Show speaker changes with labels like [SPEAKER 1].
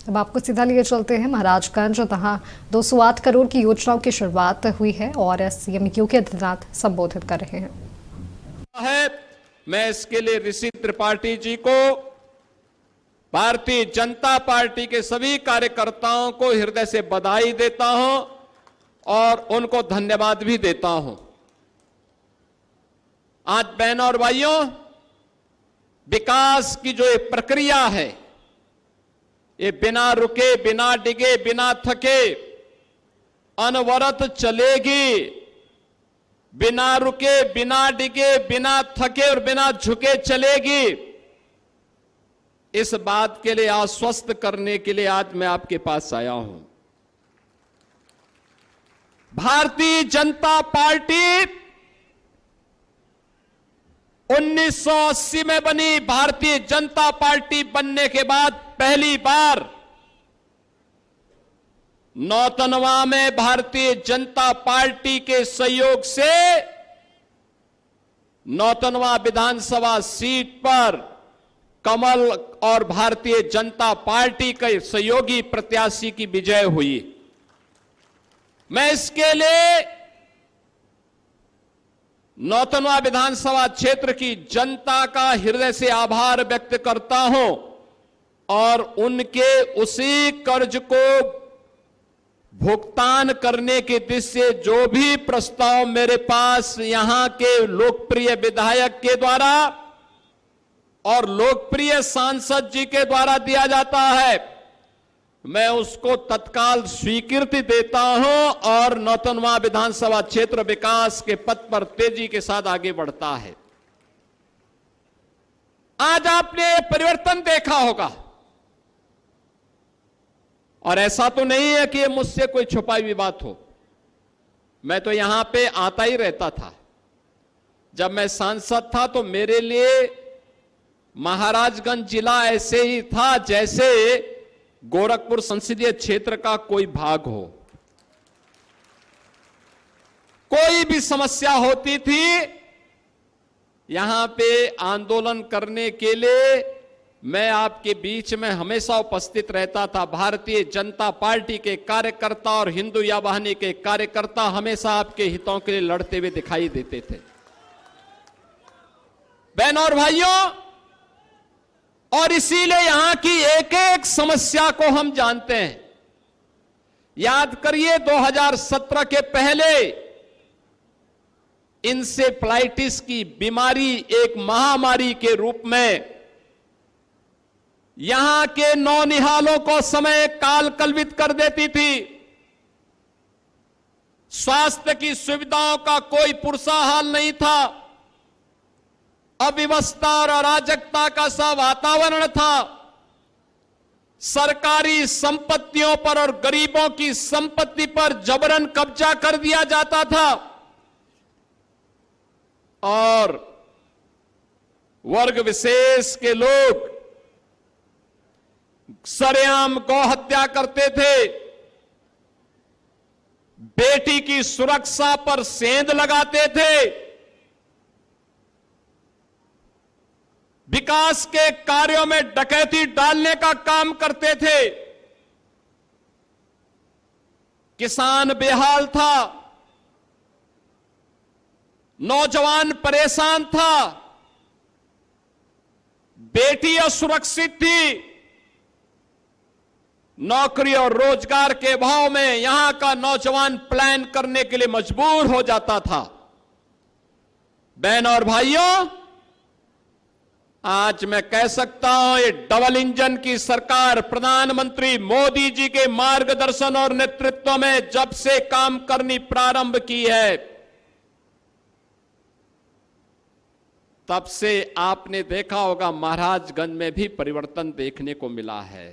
[SPEAKER 1] अब आपको सीधा लिए चलते हैं महाराजगंज, जहां 208 करोड़ की योजनाओं की शुरुआत हुई है और सीएम योगी आदित्यनाथ संबोधित कर रहे हैं।
[SPEAKER 2] मैं इसके लिए ऋषि त्रिपाठी जी को, भारतीय जनता पार्टी के सभी कार्यकर्ताओं को हृदय से बधाई देता हूं और उनको धन्यवाद भी देता हूं। आज बहनों और भाइयों, विकास की जो एक प्रक्रिया है, ये बिना रुके, बिना डिगे, बिना थके अनवरत चलेगी। बिना रुके, बिना डिगे, बिना थके और बिना झुके चलेगी। इस बात के लिए आश्वस्त करने के लिए आज मैं आपके पास आया हूं। भारतीय जनता पार्टी 1980 में बनी। भारतीय जनता पार्टी बनने के बाद पहली बार नौतनवा में भारतीय जनता पार्टी के सहयोग से नौतनवा विधानसभा सीट पर कमल और भारतीय जनता पार्टी के सहयोगी प्रत्याशी की विजय हुई। मैं इसके लिए नौतनवा विधानसभा क्षेत्र की जनता का हृदय से आभार व्यक्त करता हूं और उनके उसी कर्ज को भुगतान करने की दिशा से जो भी प्रस्ताव मेरे पास यहां के लोकप्रिय विधायक के द्वारा और लोकप्रिय सांसद जी के द्वारा दिया जाता है, मैं उसको तत्काल स्वीकृति देता हूं और नौतनवा विधानसभा क्षेत्र विकास के पथ पर तेजी के साथ आगे बढ़ता है। आज आपने परिवर्तन देखा होगा और ऐसा तो नहीं है कि ये मुझसे कोई छुपाई हुई बात हो। मैं तो यहां पे आता ही रहता था। जब मैं सांसद था तो मेरे लिए महाराजगंज जिला ऐसे ही था जैसे गोरखपुर संसदीय क्षेत्र का कोई भाग हो। कोई भी समस्या होती थी, यहां पे आंदोलन करने के लिए मैं आपके बीच में हमेशा उपस्थित रहता था। भारतीय जनता पार्टी के कार्यकर्ता और हिंदू या वाहिनी के कार्यकर्ता हमेशा आपके हितों के लिए लड़ते हुए दिखाई देते थे। बहनों और भाइयों, और इसीलिए यहां की एक एक समस्या को हम जानते हैं। याद करिए 2017 के पहले इंसेफ्लाइटिस की बीमारी एक महामारी के रूप में यहां के नौनिहालों को समय काल कल्पित कर देती थी। स्वास्थ्य की सुविधाओं का कोई पुरसा हाल नहीं था। अव्यवस्था और अराजकता का सा वातावरण था। सरकारी संपत्तियों पर और गरीबों की संपत्ति पर जबरन कब्जा कर दिया जाता था और वर्ग विशेष के लोग सरेआम गौ हत्या करते थे। बेटी की सुरक्षा पर सेंध लगाते थे। विकास के कार्यों में डकैती डालने का काम करते थे। किसान बेहाल था, नौजवान परेशान था, बेटी असुरक्षित थी। नौकरी और रोजगार के अभाव में यहां का नौजवान प्लान करने के लिए मजबूर हो जाता था। बहनों और भाइयों, आज मैं कह सकता हूं ये डबल इंजन की सरकार प्रधानमंत्री मोदी जी के मार्गदर्शन और नेतृत्व में जब से काम करनी प्रारंभ की है, तब से आपने देखा होगा महाराजगंज में भी परिवर्तन देखने को मिला है।